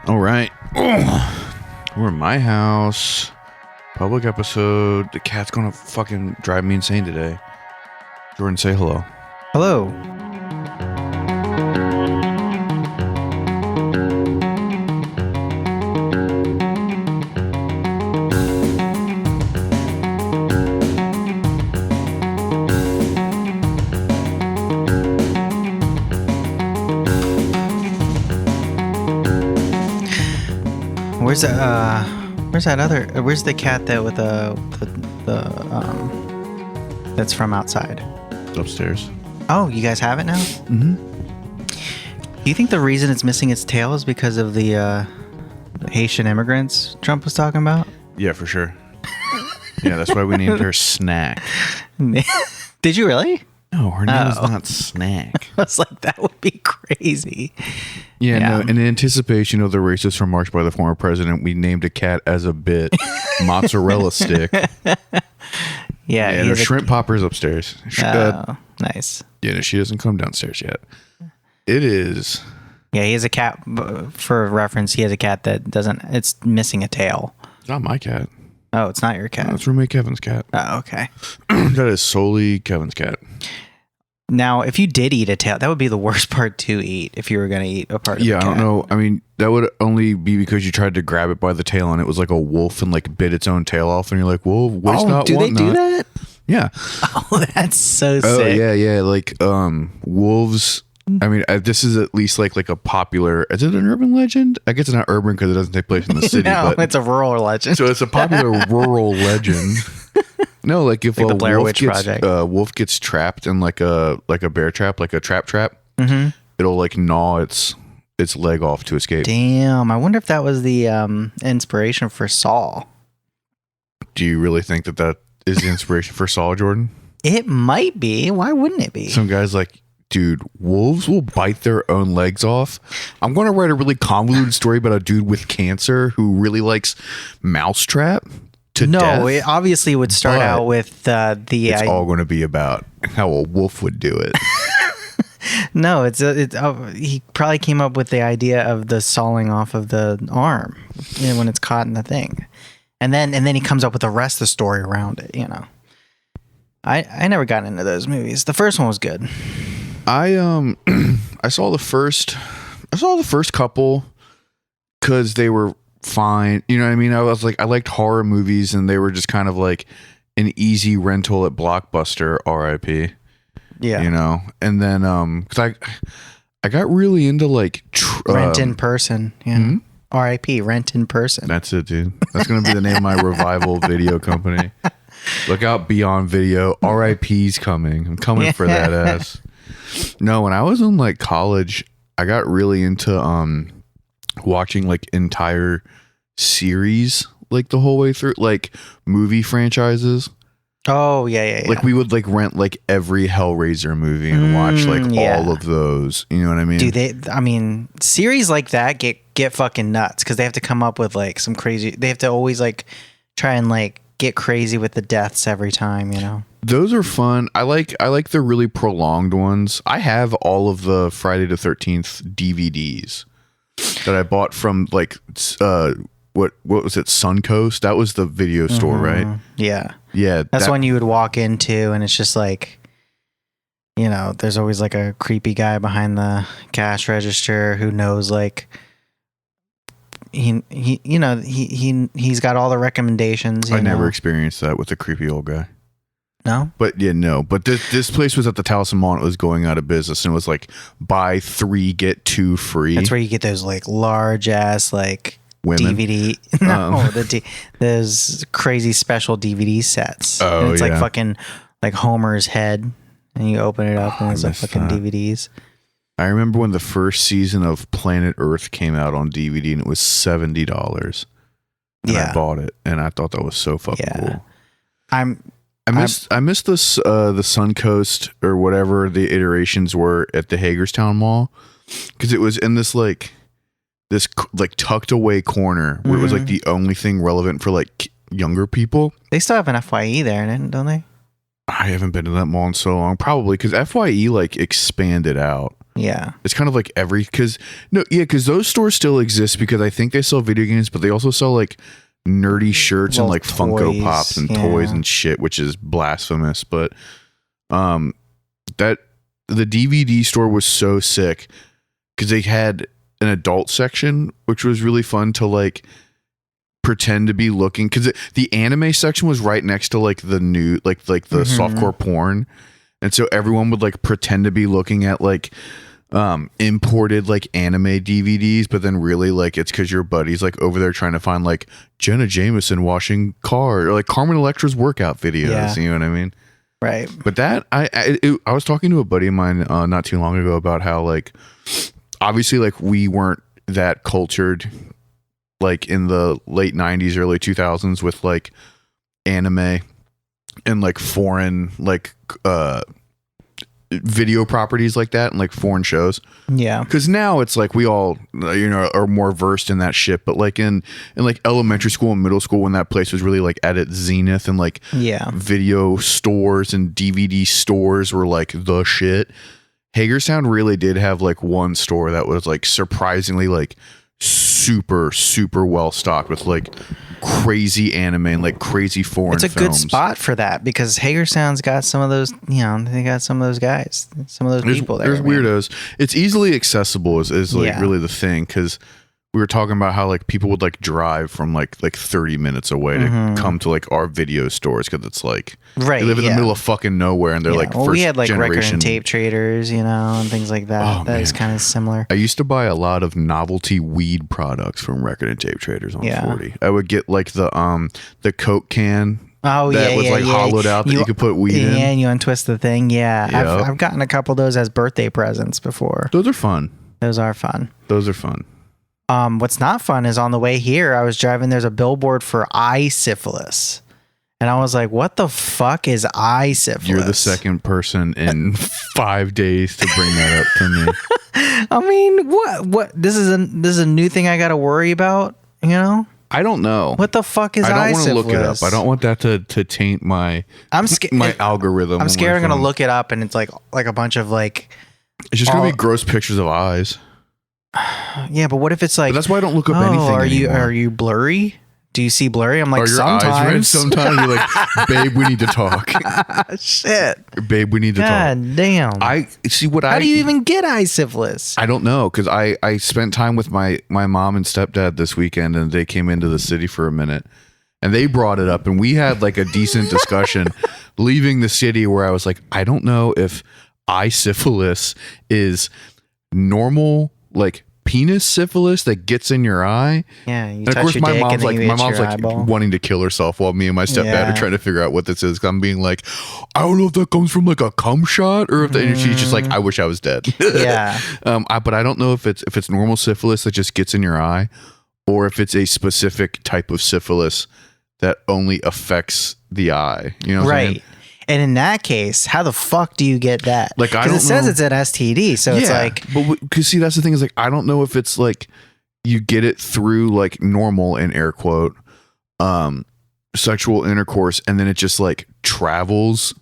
All right. We're in my house. Public episode. The cat's gonna fucking drive me insane today. Jordan, say hello. Hello. Where's the cat that with that's from outside? Upstairs. Oh, you guys have it now? Mm-hmm. Do you think the reason it's missing its tail is because of the Haitian immigrants Trump was talking about? Yeah, for sure. Yeah, that's why we named her Snack. Did you really? No, her name is not Snack. I was like, that would be crazy. Yeah, no, in anticipation of the racist remarks by the former president, we named a cat as a bit Mozzarella Stick. Yeah, and her shrimp popper's upstairs. Nice. Yeah, no, she doesn't come downstairs yet. It is. Yeah, he has a cat. For reference, he has a cat that doesn't. It's missing a tail. It's not my cat. Oh, it's not your cat. No, it's roommate Kevin's cat. Oh, okay. That is solely Kevin's cat. Now, if you did eat a tail, that would be the worst part to eat if you were going to eat a part of the cat. Yeah, I don't know. I mean, that would only be because you tried to grab it by the tail and it was like a wolf and like bit its own tail off and you're like, whoa, waste not, do want they do not. that? Yeah. Oh, that's so sick. Oh, yeah. Like, wolves. I mean, this is at least like a popular. Is it an urban legend? I guess it's not urban because it doesn't take place in the city. No, but, it's a rural legend. so it's a popular rural legend. No, like if like a the Blair wolf Witch gets Project. Wolf gets trapped in like a bear trap, like a trap, Mm-hmm. it'll like gnaw its leg off to escape. Damn, I wonder if that was the inspiration for Saw. Do you really think that is the inspiration for Saw, Jordan? It might be. Why wouldn't it be? Some guy's like, dude, wolves will bite their own legs off. I'm going to write a really convoluted story about a dude with cancer who really likes Mousetrap to death. No, it obviously would start out with it's all going to be about how a wolf would do it. No, he probably came up with the idea of the sawing off of the arm when it's caught in the thing. And then he comes up with the rest of the story around it, you know. I never got into those movies. The first one was good. I saw the first couple because they were fine. You know what I mean? I was like, I liked horror movies and they were just kind of like an easy rental at Blockbuster, RIP. Yeah. You know? And then cuz I got really into like Rent in Person. Yeah. RIP, Rent in Person. That's it, dude. That's going to be the name of my revival video company. Look out, Beyond Video. RIP's coming. I'm coming for that ass. No, when I was in like college, I got really into watching like entire series like the whole way through, like movie franchises. Oh, yeah. Like we would like rent like every Hellraiser movie and watch like all of those. You know what I mean? Dude, series like that get fucking nuts because they have to come up with like some crazy. They have to always like try and like get crazy with the deaths every time, you know. Those are fun. I like the really prolonged ones. I have all of the Friday the 13th DVDs that I bought from like what was it, Suncoast? That was the video store, right? Yeah. Yeah. That's when you would walk into and it's just like, you know, there's always like a creepy guy behind the cash register who knows like he's got all the recommendations. I never experienced that with the creepy old guy. No? But yeah, no. But this place was at the Talisman Mall. It was going out of business and it was like buy 3 get 2 free. That's where you get those like large ass like women. DVD. No, those crazy special DVD sets. Oh, and it's yeah. like fucking like Homer's head and you open it up and it's like fucking DVDs. I remember when the first season of Planet Earth came out on DVD and it was $70. And I bought it and I thought that was so fucking cool. I missed the Suncoast or whatever the iterations were at the Hagerstown Mall because it was in this tucked away corner where it was like the only thing relevant for like younger people. They still have an FYE there, don't they? I haven't been to that mall in so long, probably because FYE like expanded out. Yeah. It's kind of like because those stores still exist because I think they sell video games, but they also sell like nerdy shirts and Well, like Funko toys, Pops and yeah. toys and shit, which is blasphemous. But that the DVD store was so sick because they had an adult section, which was really fun to like pretend to be looking, because the anime section was right next to like the new like the softcore porn, and so everyone would like pretend to be looking at like imported like anime DVDs, but then really like it's because your buddy's like over there trying to find like Jenna Jameson washing car or like Carmen Electra's workout videos. Yeah. You know what I mean? Right. But that I was talking to a buddy of mine not too long ago about how like obviously like we weren't that cultured like in the late 90s early 2000s with like anime and like foreign like video properties like that and like foreign shows. Yeah. Because now it's like we all are more versed in that shit, but like in like elementary school and middle school when that place was really like at its zenith and like video stores and DVD stores were like the shit, Hagerstown really did have like one store that was like surprisingly like super well stocked with like crazy anime and like crazy foreign It's a films. good spot for that because Hagerstown's got some of those, they got some of those guys, some of those people there. There's weirdos. It's easily accessible is like Yeah. really the thing, because we were talking about how like people would like drive from like 30 minutes away to come to like our video stores because it's like Right, they live in the yeah. middle of fucking nowhere and they're like well, first we had like record generation. and tape traders, and things like that. Oh, That is man. kind of similar. I used to buy a lot of novelty weed products from record and tape traders on 40. I would get like the Coke can Oh that yeah, was yeah, like yeah. hollowed out that you could put weed in. Yeah, and you untwist the thing. Yeah, Yep. I've gotten a couple of those as birthday presents before. Those are fun. Those are fun. Those are fun. What's not fun is on the way here, I was driving. There's a billboard for eye syphilis, and I was like, "What the fuck is eye syphilis?" You're the second person in 5 days to bring that up to me. I mean, what? This is a new thing I got to worry about. I don't know. What the fuck is eye I don't want to syphilis? look it up. I don't want that to taint my I'm scared. my algorithm. I'm on scared. my I'm gonna phone. look it up, and it's like a bunch of like. It's just gonna all- be gross pictures of eyes. Yeah, but what if it's like? But that's why I don't look up oh, anything. are you blurry? Do you see blurry? I'm like, Are your eyes red? sometimes. Sometimes you're like, babe, we need to talk. Shit. Babe, we need to talk. God damn. I see what How do you even get eye syphilis? I don't know, because I spent time with my mom and stepdad this weekend, and they came into the city for a minute, and they brought it up, and we had like a decent discussion leaving the city where I was like, I don't know if eye syphilis is normal, like penis syphilis that gets in your eye. Yeah, you And of touch course, your my dick mom's and then like, you my itch mom's your like eyeball. wanting to kill herself, while me and my stepdad Yeah. are trying to figure out what this is. 'Cause I'm being like, I don't know if that comes from like a cum shot or if that, and she's just like, I wish I was dead. Yeah. But I don't know if it's normal syphilis that just gets in your eye, or if it's a specific type of syphilis that only affects the eye. You know what I'm saying? Right. And in that case, how the fuck do you get that? Like, I because it don't says know. it's an STD, so it's like, but because see, that's the thing is like, I don't know if it's like you get it through like normal, in air quote, sexual intercourse, and then it just like travels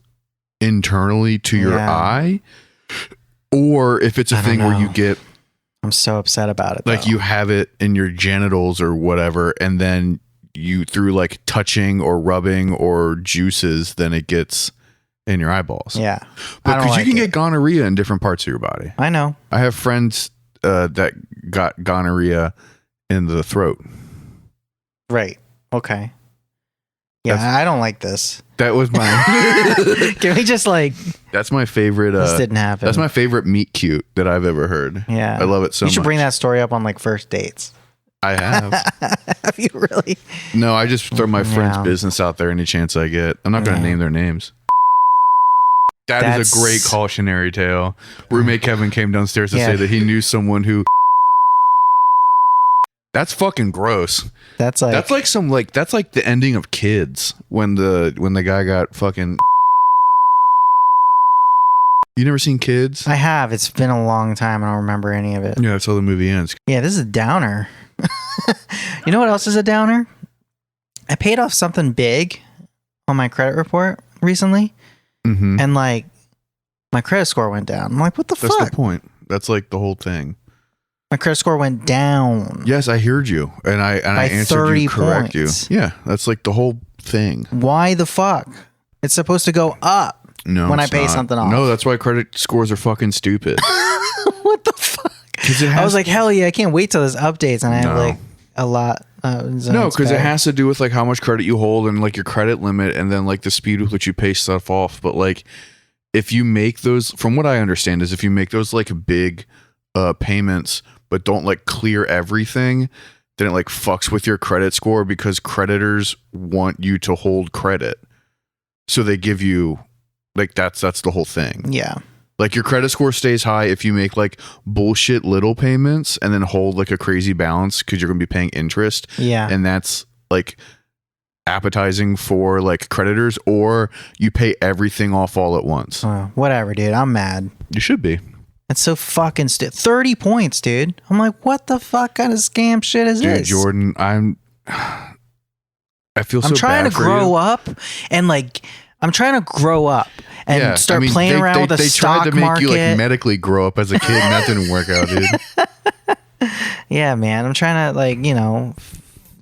internally to your Yeah. eye, or if it's a I don't thing where you know. get I'm so upset about it. like though. you have it in your genitals or whatever, and then you through like touching or rubbing or juices, then it gets in your eyeballs. Yeah. But I don't because like you can it. get gonorrhea in different parts of your body. I know. I have friends that got gonorrhea in the throat. Right. Okay. Yeah, That's- I don't like this. That was my. Can we just like That's my favorite. this didn't happen? That's my favorite meet cute that I've ever heard. Yeah. I love it so You much. should bring that story up on like first dates. I have. Have you really? No, I just throw my friend's Yeah. business out there any chance I get. I'm not going to Yeah. name their names. That is a great That's- cautionary tale. Roommate Kevin came downstairs to Yeah. say that he knew someone who. That's fucking gross. That's like That's like the ending of Kids when the guy got fucking. You never seen Kids? I have. It's been a long time. I don't remember any of it. Yeah, that's how the movie ends. Yeah, this is a downer. You know what else is a downer? I paid off something big on my credit report recently, Mm-hmm. and like my credit score went down. I'm like, what the That's fuck? the point. That's like the whole thing. My credit score went down. Yes, I heard you, and I answered 30 you correct. points. Yeah, that's like the whole thing. Why the fuck? It's supposed to go up when I pay not. something off. No, that's why credit scores are fucking stupid. What the fuck? I was like, hell yeah, I can't wait till this updates, and I have like a lot. No, because it has to do with like how much credit you hold and like your credit limit, and then like the speed with which you pay stuff off. But like, if you make those, from what I understand, is if you make those like big payments, but don't like clear everything, then it like fucks with your credit score because creditors want you to hold credit, so they give you like that's the whole thing. Yeah. Like your credit score stays high if you make like bullshit little payments and then hold like a crazy balance because you're going to be paying interest. Yeah. And that's like appetizing for like creditors, or you pay everything off all at once. Whatever, dude. I'm mad. You should be. That's so fucking 30 points, dude. I'm like, what the fuck kind of scam shit is this? Dude, Jordan, I feel so bad. I'm trying to for grow you. up and like, I'm trying to grow up and start playing around with the stock market. They tried to make you like medically grow up as a kid, and that didn't work out, dude. Yeah, man. I'm trying to like,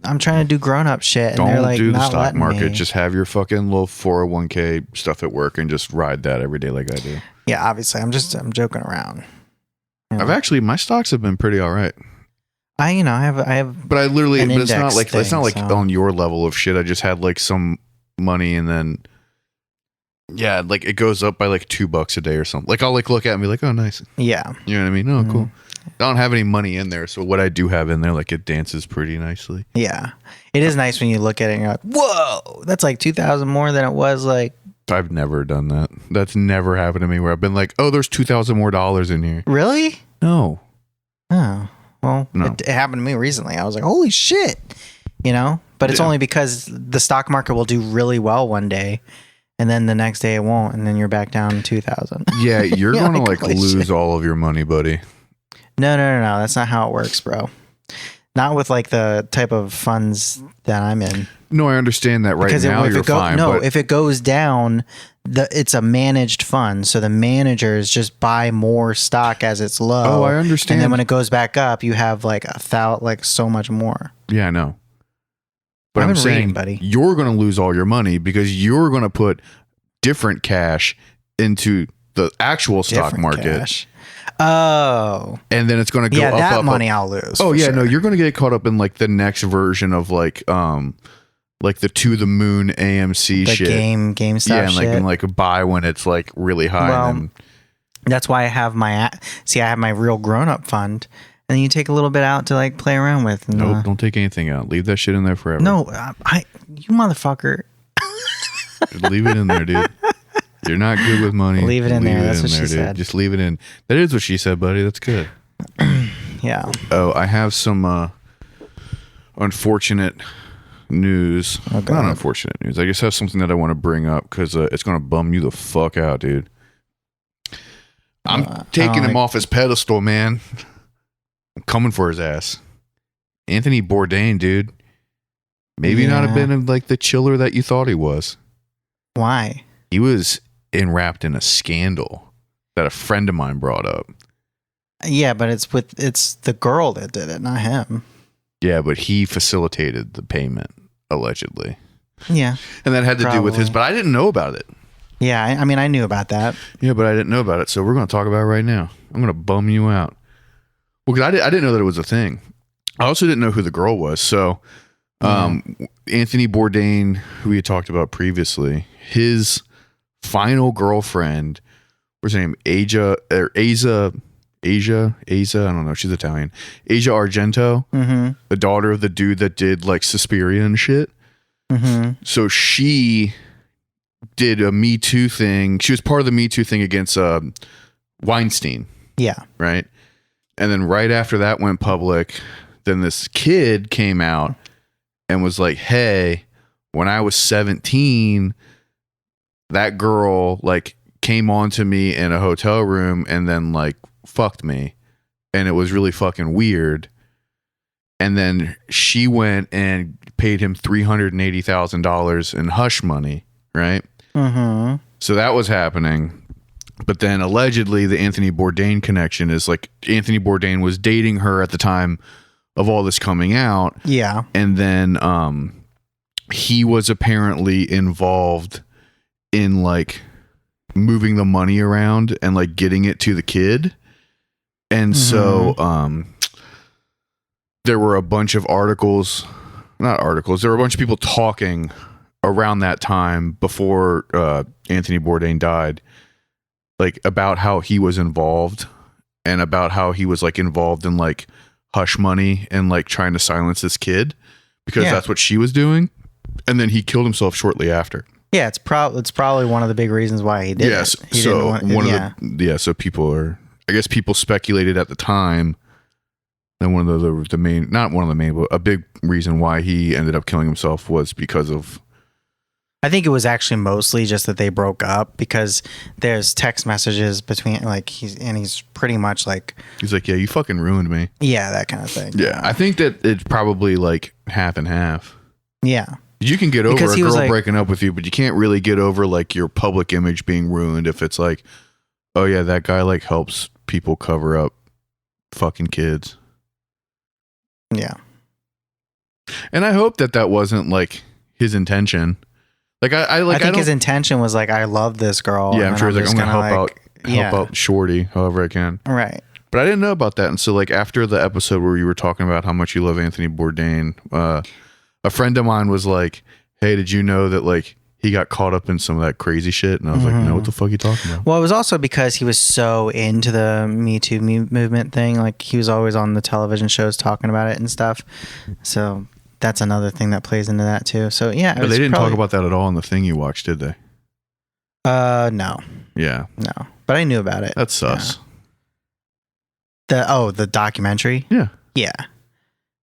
I'm trying to do grown up shit. And Don't they're like, do the not stock market. Me. Just have your fucking little 401k stuff at work and just ride that every day like I do. Yeah, obviously. I'm joking around. My stocks have been pretty all right. I have. But I literally, but it's not like so. on your level of shit. I just had like some money, and then like it goes up by like $2 a day or something. Like I'll like look at it and be like, oh, nice. Yeah. You know what I mean? Oh, cool. I don't have any money in there, so what I do have in there, like it dances pretty nicely. Yeah, it is nice when you look at it and you're like, whoa, that's like 2,000 more than it was like. I've never done that. That's never happened to me where I've been like, oh, there's $2,000 more in here. Really? No. Oh, well, no. It happened to me recently. I was like, holy shit, but it's only because the stock market will do really well one day. And then the next day it won't, and then you're back down 2,000. Yeah, you're going to like lose shit. all of your money, buddy. No. That's not how it works, bro. Not with like the type of funds that I'm in. No, I understand that now you're fine. No, if it goes down, it's a managed fund. So the managers just buy more stock as it's low. Oh, I understand. And then when it goes back up, you have like so much more. Yeah, I know. But I'm saying, buddy, you're going to lose all your money because you're going to put different cash into the actual stock market. Cash. Oh. And then it's going to go up. That money I'll lose. Oh, yeah, sure. No, you're going to get caught up in like the next version of like the To the Moon AMC the shit. GameStop yeah, and shit. and like buy when it's like really high. Well, that's why I have I have my real grown-up fund. And then you take a little bit out to like play around with. And, nope, don't take anything out. Leave that shit in there forever. No, you motherfucker. Leave it in there, dude. You're not good with money. Leave it in there. That's what she said. Just leave it in. That is what she said, buddy. That's good. Yeah. Oh, I have some unfortunate news. Okay. Not unfortunate news. I just have something that I want to bring up because it's going to bum you the fuck out, dude. I'm taking him off his pedestal, man. I'm coming for his ass. Anthony Bourdain, dude. Maybe not have been like the chiller that you thought he was. Why? He was enwrapped in a scandal that a friend of mine brought up. Yeah, but it's the girl that did it, not him. Yeah, but he facilitated the payment, allegedly. Yeah. And that had to do with his, but I didn't know about it. Yeah, I mean, I knew about that. Yeah, but I didn't know about it. So we're going to talk about it right now. I'm going to bum you out. Well, because I didn't know that it was a thing. I also didn't know who the girl was. So Anthony Bourdain, who we had talked about previously, his final girlfriend, what's her name? Asia, I don't know. She's Italian. Asia Argento, the daughter of the dude that did like Suspiria and shit. So she did a Me Too thing. She was part of the Me Too thing against Weinstein. Yeah. Right. And then right after that went public, then this kid came out and was like, hey, when I was 17, that girl like came on to me in a hotel room and then like fucked me. And it was really fucking weird. And then she went and paid him $380,000 in hush money. Right. Mm-hmm. So that was happening. But then allegedly the Anthony Bourdain connection is like Anthony Bourdain was dating her at the time of all this coming out. Yeah. And then he was apparently involved in like moving the money around and like getting it to the kid. And so there were a bunch of there were a bunch of people talking around that time before Anthony Bourdain died, like about how he was involved and about how he was like involved in like hush money and like trying to silence this kid because that's what she was doing. And then he killed himself shortly after. Yeah, it's probably one of the big reasons why he did yes, it. So people are, I guess people speculated at the time that one of the main, not one of the main, but a big reason why he ended up killing himself was because of. I think it was actually mostly just that they broke up because there's text messages between like he's pretty much like. He's like, yeah, you fucking ruined me. Yeah, that kind of thing. Yeah, I think that it's probably like half and half. Yeah. You can get over Because a he was girl like- breaking up with you, but you can't really get over like your public image being ruined if it's like, oh yeah, that guy like helps people cover up fucking kids. Yeah. And I hope that wasn't like his intention. Like I think his intention was like, I love this girl. Yeah, I'm sure he's like, I'm gonna help out Shorty however I can. Right. But I didn't know about that. And so like after the episode where you were talking about how much you love Anthony Bourdain, a friend of mine was like, hey, did you know that like he got caught up in some of that crazy shit? And I was like, no, what the fuck are you talking about? Well, it was also because he was so into the Me Too movement thing. Like he was always on the television shows talking about it and stuff. So that's another thing that plays into that too. So yeah. But they didn't talk about that at all in the thing you watched, did they? No. Yeah. No. But I knew about it. That's sus. Yeah. The documentary? Yeah. Yeah.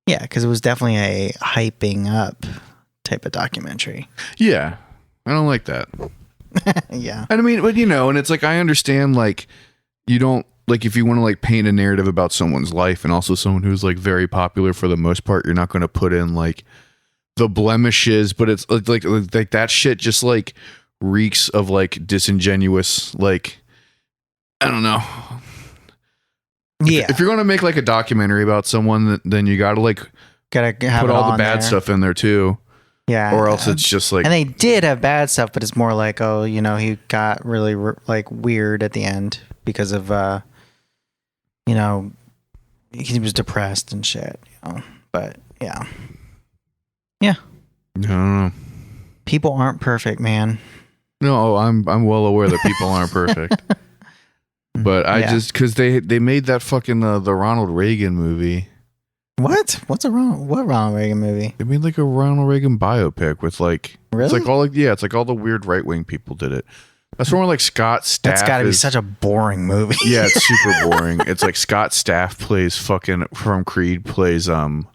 Yeah, because it was definitely a hyping up type of documentary. Yeah. I don't like that. Yeah. And I mean, but you know, and it's like, I understand like you don't like if you want to like paint a narrative about someone's life and also someone who's like very popular for the most part, you're not going to put in like the blemishes, but it's like that shit just like reeks of like disingenuous, like, I don't know. Yeah. If you're going to make like a documentary about someone, then you got to like gotta have put it all the on bad there. stuff in there too. Yeah. Or else it's just like, and they did have bad stuff, but it's more like, oh, you know, he got really like weird at the end because of, you know, he was depressed and shit. You know? But yeah. Yeah. I don't know. People aren't perfect, man. No, I'm well aware that people aren't perfect. But I just because they made that fucking the Ronald Reagan movie. What? What Ronald Reagan movie? They made like a Ronald Reagan biopic with like Really? It's like all like it's like all the weird right wing people did it. That's where like Scott Staff. That's got to be such a boring movie. Yeah, it's super boring. It's like Scott Staff plays fucking from Creed plays Frank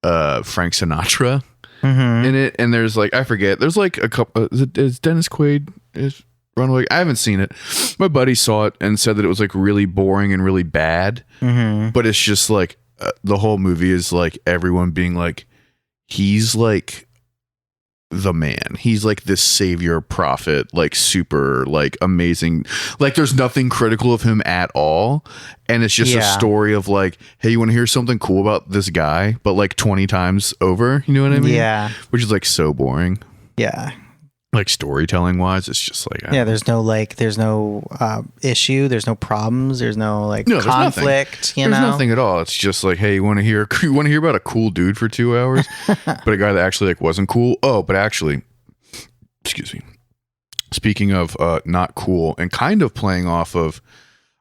Sinatra in it, and there's like I forget. There's like a couple. Is Dennis Quaid is Ronald Reagan? I haven't seen it. My buddy saw it and said that it was like really boring and really bad. But it's just like the whole movie is like everyone being like he's like the man. He's like this savior prophet, like super like amazing. Like there's nothing critical of him at all. And it's just a story of like, hey, you want to hear something cool about this guy, but like 20 times over, you know what I mean? Yeah. Which is like so boring. Yeah. Like storytelling wise, it's just like there's no issue, there's no problems, there's no like conflict. There's nothing at all. It's just like, hey, you want to hear about a cool dude for 2 hours, but a guy that actually like wasn't cool. Oh, but actually, excuse me. Speaking of not cool and kind of playing off of,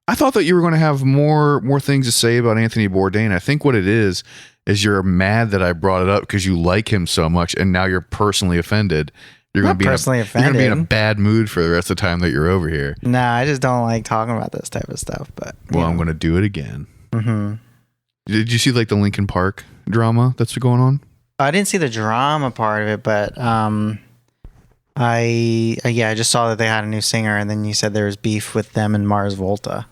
I thought that you were going to have more things to say about Anthony Bourdain. I think what it is you're mad that I brought it up because you like him so much, and now you're personally offended. You're going to be in a bad mood for the rest of the time that you're over here. Nah, I just don't like talking about this type of stuff. But I'm going to do it again. Did you see like the Linkin Park drama that's going on? I didn't see the drama part of it, but I just saw that they had a new singer, and then you said there was beef with them and Mars Volta.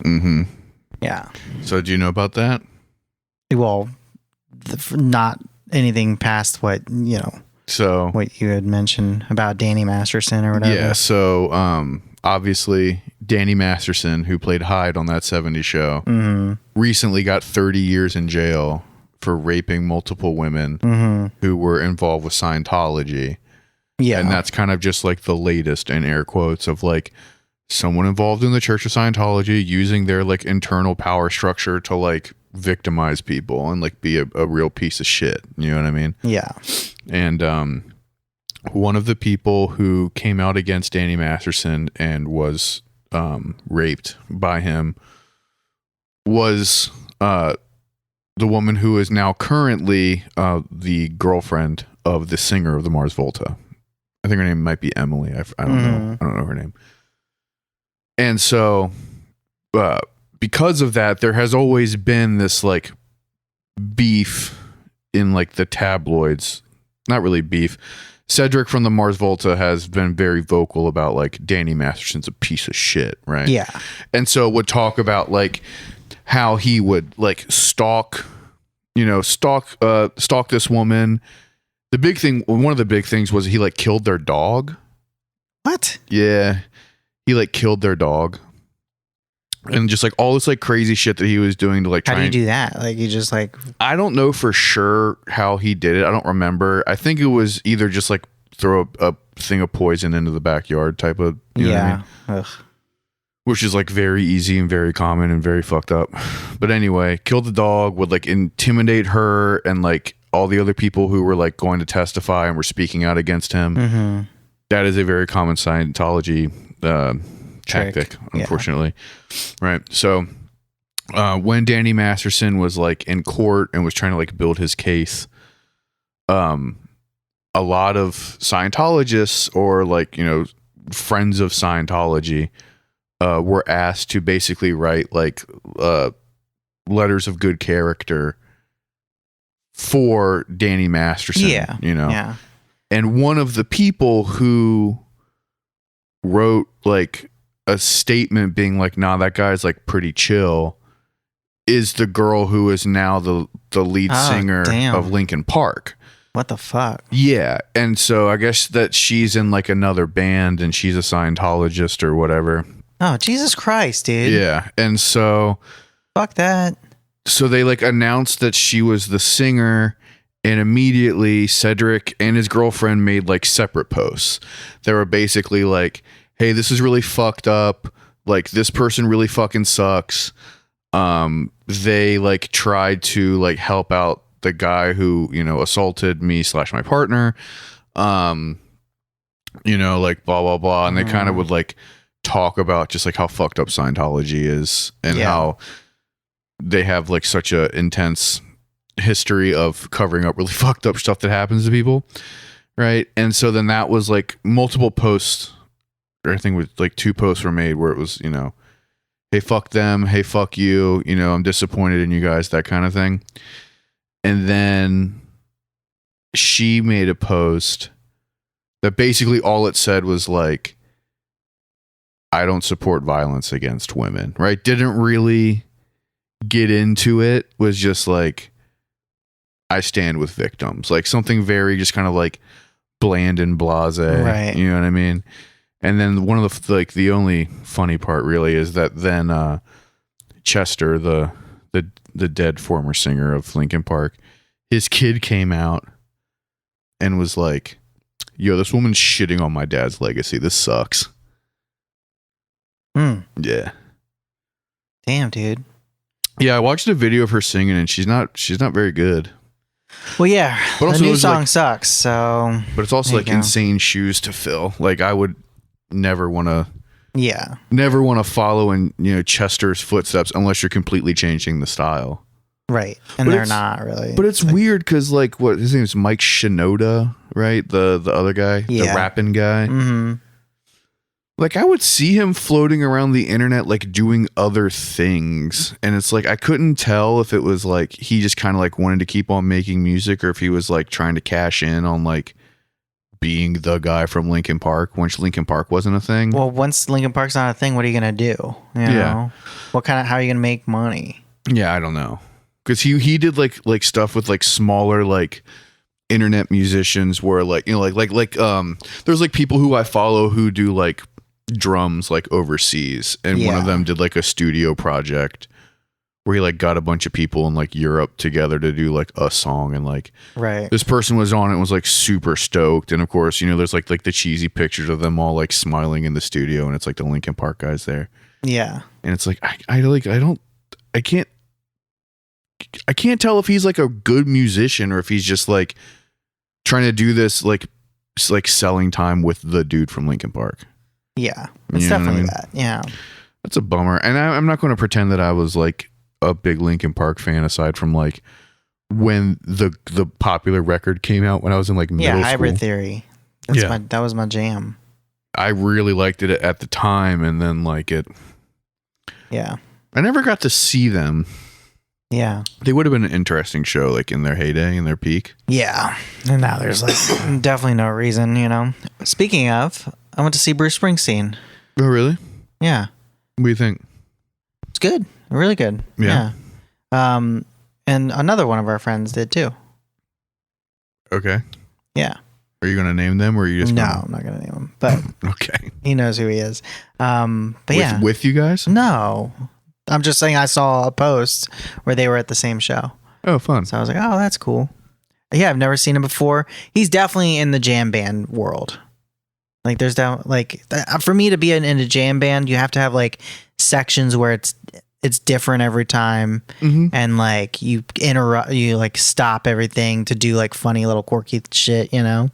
Yeah. So do you know about that? Well, not anything past what what you had mentioned about Danny Masterson or whatever. Yeah. So obviously Danny Masterson, who played Hyde on that 70s show, recently got 30 years in jail for raping multiple women who were involved with Scientology. Yeah. And that's kind of just like the latest, in air quotes, of like someone involved in the Church of Scientology using their like internal power structure to like victimize people and like be a real piece of shit. You know what I mean? Yeah. And one of the people who came out against Danny Masterson and was raped by him was the woman who is now currently the girlfriend of the singer of the Mars Volta. I think her name might be Emily. I don't know. I don't know her name. And so, because of that, there has always been this like beef in like the tabloids. Not really beef. Cedric from the Mars Volta has been very vocal about like Danny Masterson's a piece of shit, right? Yeah. And so would talk about like how he would like stalk this woman. The big thing, one of the big things was he like killed their dog. What? Yeah. He like killed their dog. And just like all this like crazy shit that he was doing to like How try do you and do that? Like you just like I don't know for sure how he did it. I don't remember. I think it was either just like throw a thing of poison into the backyard type of, you know what I mean? Ugh. Which is like very easy and very common and very fucked up. But anyway, killed the dog, would like intimidate her and like all the other people who were like going to testify and were speaking out against him. That is a very common Scientology tactic, unfortunately. Right. So when Danny Masterson was like in court and was trying to like build his case, a lot of Scientologists or like, you know, friends of Scientology were asked to basically write like letters of good character for Danny Masterson. Yeah. You know? Yeah. And one of the people who wrote like a statement being like, nah, that guy's like pretty chill, is the girl who is now the lead singer of Linkin Park. What the fuck? Yeah. And so I guess that she's in like another band and she's a Scientologist or whatever. Oh, Jesus Christ, dude. Yeah. And so fuck that. So they like announced that she was the singer, and immediately Cedric and his girlfriend made like separate posts. They were basically like, hey, this is really fucked up. Like this person really fucking sucks. They like tried to like help out the guy who, you know, assaulted me / my partner. You know, like blah, blah, blah. And they kind of would like talk about just like how fucked up Scientology is and how they have like such a intense history of covering up really fucked up stuff that happens to people. Right. And so then that was like multiple posts, or I think with like 2 posts were made where it was, you know, hey, fuck them. Hey, fuck you. You know, I'm disappointed in you guys, that kind of thing. And then she made a post that basically all it said was like, I don't support violence against women, right? Didn't really get into it, was just like, I stand with victims, like something very just kind of like bland and blasé, right? You know what I mean? And then one of the like the only funny part really is that then Chester, the dead former singer of Linkin Park, his kid came out and was like, yo, this woman's shitting on my dad's legacy. This sucks. Yeah. Damn, dude. Yeah, I watched a video of her singing and she's not very good. Well, yeah, but also the new song like, sucks. So, but it's also like insane shoes to fill. Like I would never want to follow in, you know, Chester's footsteps unless you're completely changing the style. Right. And but they're not really. But it's like, weird because like what his name is Mike Shinoda, right? The other guy, the rapping guy. Mm-hmm. Like I would see him floating around the internet, like doing other things. And it's like, I couldn't tell if it was like, he just kind of like wanted to keep on making music or if he was like trying to cash in on like being the guy from Linkin Park, once Linkin Park wasn't a thing. Well, once Linkin Park's not a thing, what are you going to do? You know? How are you going to make money? Yeah, I don't know. Cause he did like stuff with like smaller, like internet musicians where like, you know, like there's like people who I follow who do like drums like overseas, and one of them did like a studio project where he like got a bunch of people in like Europe together to do like a song, and like this person was on it and was like super stoked, and of course, you know, there's like the cheesy pictures of them all like smiling in the studio, and it's like the Linkin Park guys there. Yeah. And it's like I can't tell if he's like a good musician or if he's just like trying to do this like selling time with the dude from Linkin Park. Yeah. It's definitely that. Yeah. That's a bummer. And I'm not going to pretend that I was like a big Linkin Park fan aside from like when the popular record came out when I was in like middle school. Hybrid Theory. That was my jam. I really liked it at the time, and then like it. Yeah. I never got to see them. Yeah. They would have been an interesting show, like in their heyday, in their peak. Yeah. And now there's like definitely no reason, you know. Speaking of, I went to see Bruce Springsteen. Oh, really? Yeah. What do you think? It's good. Really good. Yeah. And another one of our friends did too. Okay. Yeah. Are you going to name them, or are you just No, I'm not going to name them. But okay. He knows who he is. But with you guys? No. I'm just saying I saw a post where they were at the same show. Oh, fun. So I was like, oh, that's cool. Yeah, I've never seen him before. He's definitely in the jam band world. Like there's for me to be in a jam band, you have to have like sections where it's different every time. Mm-hmm. And like you like stop everything to do like funny little quirky shit, you know?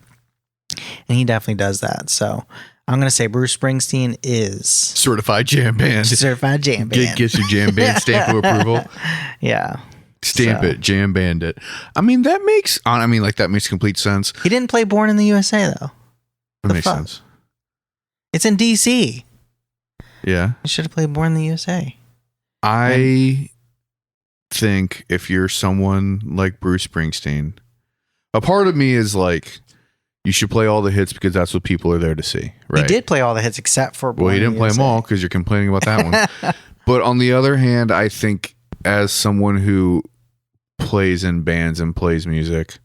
And he definitely does that. So I'm going to say Bruce Springsteen is certified jam band. Certified jam band. Gets your jam band stamp of approval. Yeah. Stamp it, jam band it. I mean, that makes complete sense. He didn't play Born in the USA though. That makes sense. It's in DC. Yeah. He should have played Born in the USA. I think if you're someone like Bruce Springsteen, a part of me is like, you should play all the hits because that's what people are there to see, right? He did play all the hits except for Born Well, he didn't play them all because you're complaining about that one. But on the other hand, I think as someone who plays in bands and plays music,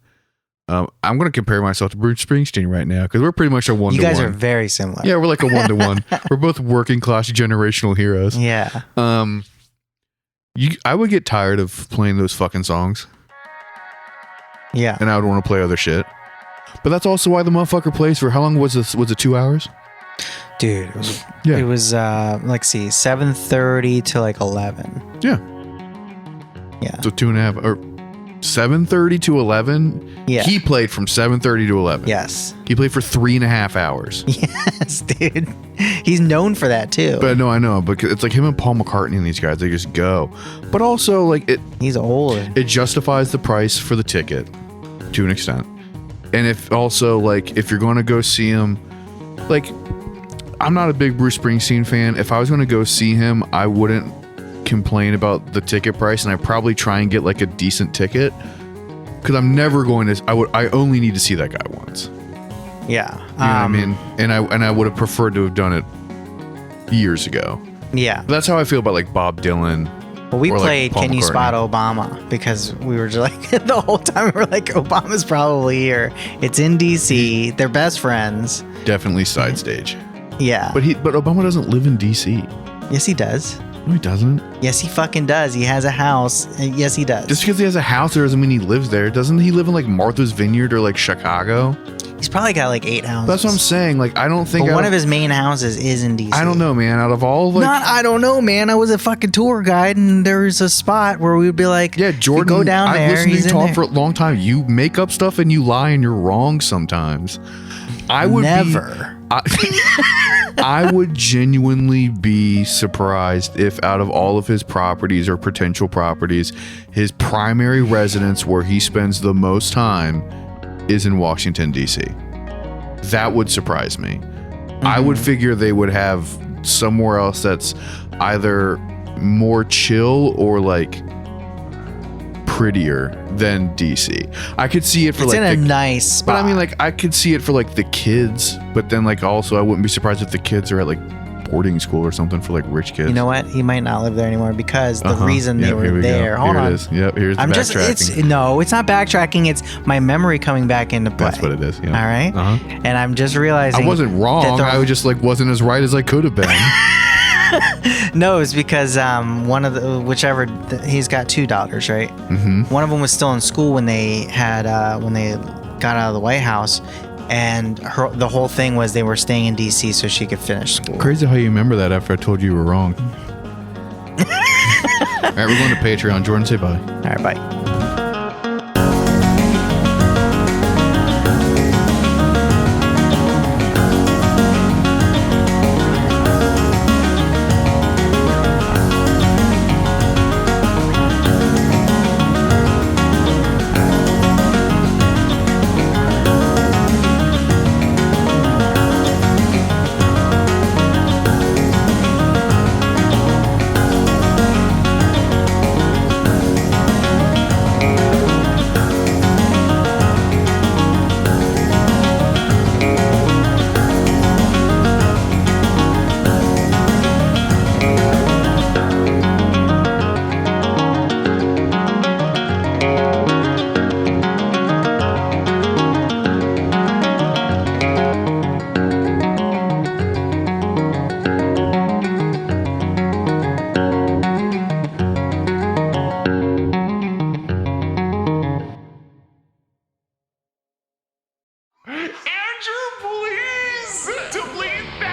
I'm going to compare myself to Bruce Springsteen right now because we're pretty much a one-to-one. You guys are very similar. Yeah, we're like a one-to-one. We're both working class generational heroes. Yeah. I would get tired of playing those fucking songs. Yeah. And I would want to play other shit. But that's also why the motherfucker plays for how long was this? Was it 2 hours? Dude, it was 7:30 to like 11. Yeah. Yeah. So 2.5 or 7:30 to 11. Yeah. He played from 7:30 to 11. Yes. He played for 3.5 hours. Yes, dude. He's known for that too. But no, I know, because it's like him and Paul McCartney and these guys, they just go. But also like he's old. It justifies the price for the ticket to an extent. And if you're going to go see him, like, I'm not a big Bruce Springsteen fan. If I was going to go see him, I wouldn't complain about the ticket price, and I'd probably try and get like a decent ticket because I'm never going to. I only need to see that guy once. Yeah, you know what I mean. And I would have preferred to have done it years ago. Yeah, but that's how I feel about like Bob Dylan. Well, we played Can You Spot Obama because we were just like the whole time we were like, Obama's probably here. It's in DC. They're best friends. Definitely side stage. Yeah. But Obama doesn't live in DC. Yes, he does. No, he doesn't. Yes, he fucking does. He has a house. Yes, he does. Just because he has a house doesn't mean he lives there. Doesn't he live in like Martha's Vineyard or like Chicago? He's probably got like 8 houses. That's what I'm saying. Like, I don't think one of his main houses is in DC. I don't know, man. Out of all, like, I don't know, man. I was a fucking tour guide, and there was a spot where we would be like, yeah, Jordan, go down there. I've listened to you talk for a long time. You make up stuff and you lie and you're wrong sometimes. I would never. I would genuinely be surprised if out of all of his properties or potential properties, his primary residence where he spends the most time is in Washington, D.C. That would surprise me. Mm-hmm. I would figure they would have somewhere else that's either more chill or like prettier than DC. I could see it for it's like in a nice spot. But I mean, like, I could see it for like the kids, but then like also I wouldn't be surprised if the kids are at like boarding school or something for like rich kids. You know what? He might not live there anymore because the reason they were there. Hold on. Here it is. Yep. Here's the backtracking. It's not backtracking. It's my memory coming back into play. That's what it is. Yeah. All right. And I'm just realizing I wasn't wrong. I was just like wasn't as right as I could have been. No, it's because one of the he's got 2 daughters, right? Mm-hmm. One of them was still in school when they got out of the White House, and the whole thing was they were staying in D.C. so she could finish school. Crazy how you remember that after I told you were wrong. All right, we're going to Patreon. Jordan, say bye. All right, bye. Andrew, please delete that.